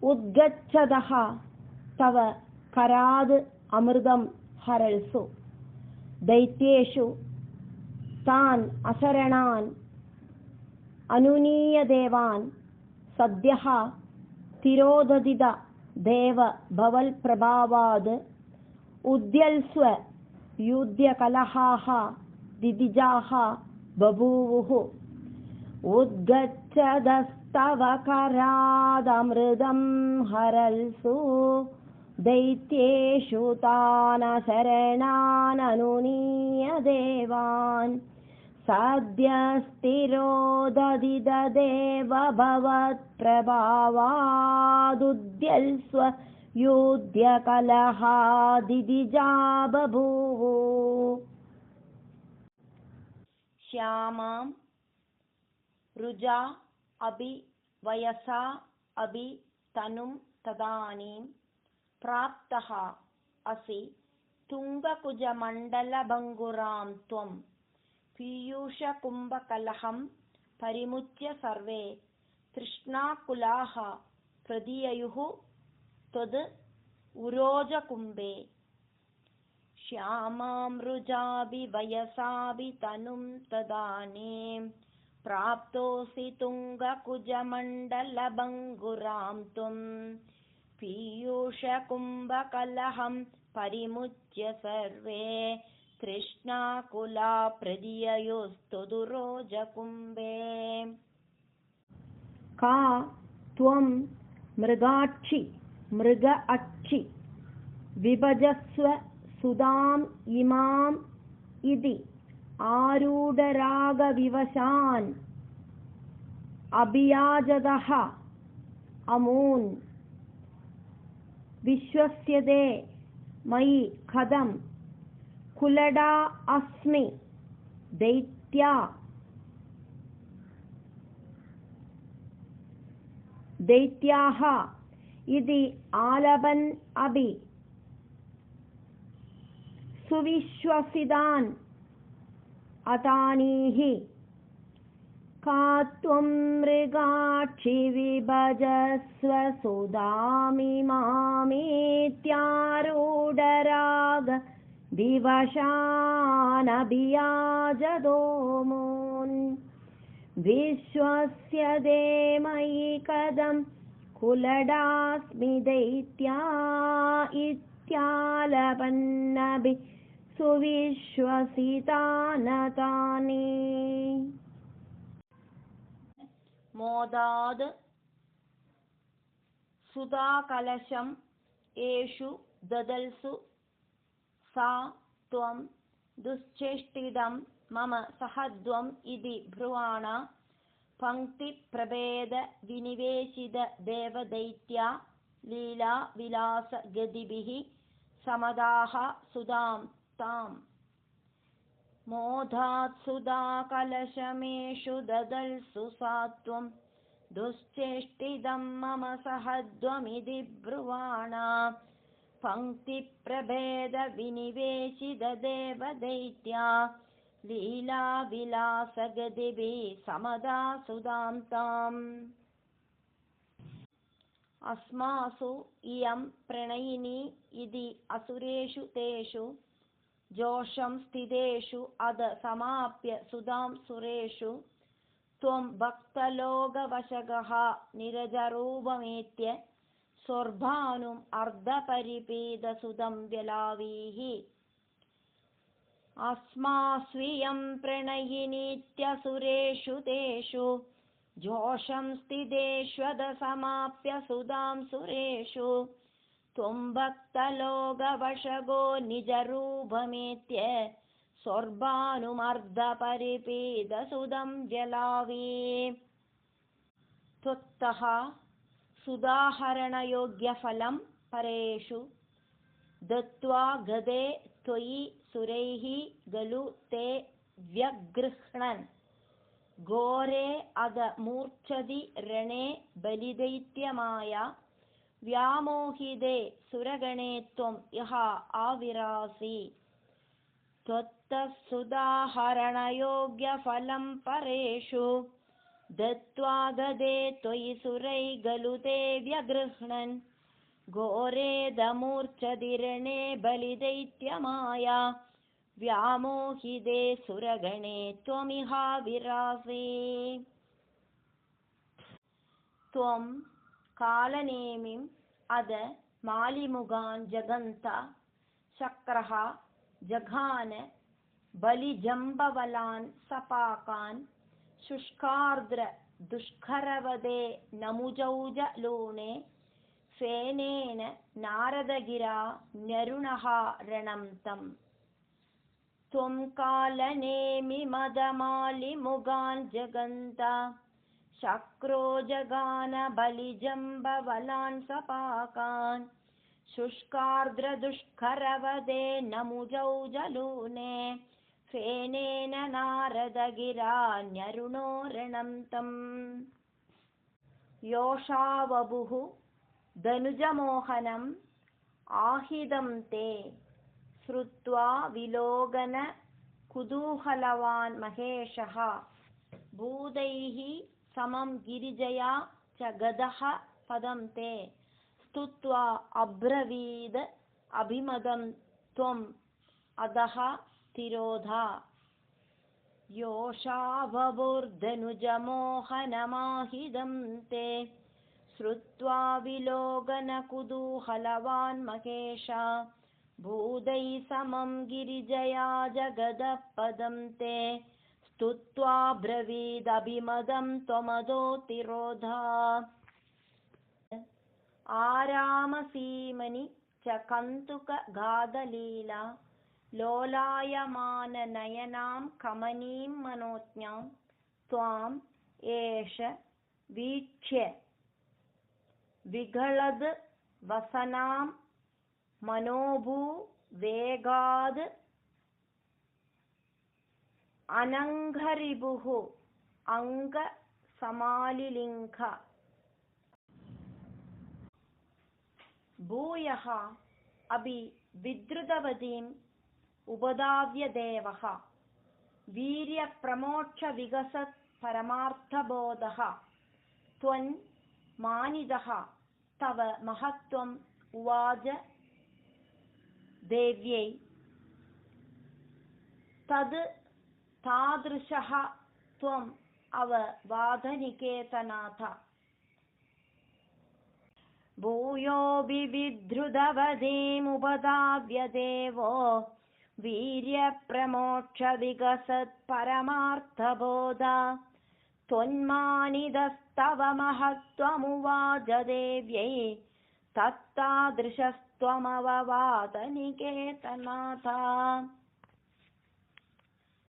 उद्गच्छदः तव कराद् अमृतं हरल्सु दैत्येषु तान् अशरणान् अनुनीय देवान् सद्यः तिरोदधित देव भवल्प्रभावाद् उद्यल्स्व युध्यकलहाः दिदिजाः बभूवुः उद्गच्छदस्तव करादमृतं हरल्सु दैत्येषु तान् शरणाननुनीय देवान् सद्यस्तिरोदधिदेव भवत्प्रभावादुद्यल्स्व युध्यकलहादिदिजा बभूवुः श्यामां रुजा अभि वयसा अभि तनुं तदानीं प्राप्तः असि तुङ्गकुजमण्डलभङ्गुरां त्वं पीयूषकुम्भकलहं परिमुच्य सर्वे तृष्णाकुलाः प्रदिययुः त्वद् उरोजकुम्भे श्यामां रुजाभि वयसाभि तनुं तदानीं प्राप्तोऽसि तुङ्गकुजमण्डलभङ्गुरां त्वं पीयूषकुम्भकलहं परिमुच्य सर्वे तृष्णाकुला प्रदिययुस्तुदुरोजकुम्भे का त्वं मृगाक्षि मृग अच्छि विभजस्व सुधाम् इमाम् इति आरूढरागविवशान् अभियाजदः अमून् विश्वस्यते मयि कथं कुलडा अस्मि दैत्याः इति आलपन् अपि सुविश्वसितान् अतानीः का त्वं मृगाक्षि विभजस्व सुधामिमामेत्यारूढराग विवशानभियाजदोमून् विश्वस्यते मयि कथं कुलडास्मि दैत्या इत्यालपन्नभि सुविश्वसितानतानि मोदाद् सुधाकलशम् एषु ददल्सु सा त्वं दुश्चेष्टितं मम सहध्वम् इति ब्रुवाण पङ्क्तिप्रभेद विनिवेशित देवदैत्या लीला विलास गतिभिः समदाः सुधां ताम् मोदात् सुधाकलशमेषु ददल्सु सा त्वं दुश्चेष्टितं मम सहध्वमिति ब्रुवाण पङ्क्तिप्रभेद विनिवेशित देवदैत्या लीला विलास गतिभिः समदा सुधां ताम् अस्मासु इयं प्रणयिनी इति असुरेषु तेषु जोषं स्थितेषु अध समाप्य सुधां सुरेषु त्वं भक्तलोकवशगः निरजरूपमेत्य स्वर्भानुम् अर्धपरिपीतसुतं व्यलावीः अस्मास्वियं प्रणयिनीत्यसुरेषु तेषु जोषं स्थितेष्वध समाप्य सुधां सुरेषु त्वं भक्तलोकवशगो निजरूपमेत्य स्वर्भानुमर्धपरिपीतसुतं व्यलावी त्वत्तः सुदाहरणयोग्यफलं परेषु दत्त्वा गदे त्वयि सुरैः गलु ते व्यगृह्णन् घोरे अध मूर्च्छति रणे बलिदैत्यमाया व्यामोहिते सुरगणे त्वं यः आविरासि त्वत्तः सुदाहरणयोग्यफलं परेषु दत्त्वा गदे त्वयि सुरैर्गलु ते व्यगृह्णन् घोरेदमूर्च्छदिरणे बलिदैत्यमाया व्यामोहिते सुरगणे त्वमिहाविरासे त्वं कालनेमिम् अद मालिमुगान् जगन्त शक्रः जघान बलिजम्बवलान् सपाकान् शुष्कार्द्र दुष्करवदे नमुजौजलूने फेनेन नारदगिरा न्यरुणः रणं तम् त्वं कालनेमिमदमालिमुगान् जगन्त शक्रो जगान बलिजम्बवलान् सपाकान् शुष्कार्द्रदुष्करवदे नमुजौजलूने फेनेन नारदगिरा न्यरुणो रणं तम् योषावपुः धनुजमोहनम् आहिदं ते श्रुत्वा विलोकन कुतूहलवान् महेशः भूतैः समं गिरिजया च गदः पदं ते स्तुत्वा अब्रवीद अभिमदं त्वम् अधः तिरोधा योषावपुर्धनुजमोहनमाहिदं ते श्रुत्वा विलोकनकुतूहलवान् महेश भूतैः समं गिरिजया जगदः पदं ते स्तुत्वा ब्रवीदभिमदं त्वमधो तिरोधा आरामसीमनि च कन्दुकगादलीला लोलायमाननयनां कमनीं मनोज्ञां त्वाम् एष वीक्ष्य विगलद् वसनां मनोभूवेगाद् अनङ्घरिपुः अङ्गसमालिलिङ्घ भूयः अपि विद्रुतवतीम् उपधाव्य देवः वीर्यप्रमोक्षविकसत् परमार्थबोधः त्वन्मानितः तव महत्त्वम् उवाच देव्यै तद् तादृशः त्वम् अववादनिकेतनाथ भूयोऽपि विधृतवतीमुपधाव्य देवो वीर्यप्रमोक्षविकसत् परमार्थबोध त्वन्मानितस्तव महत्त्वमुवाच देव्यै तत्तादृशस्त्वमववाद निकेतनाथ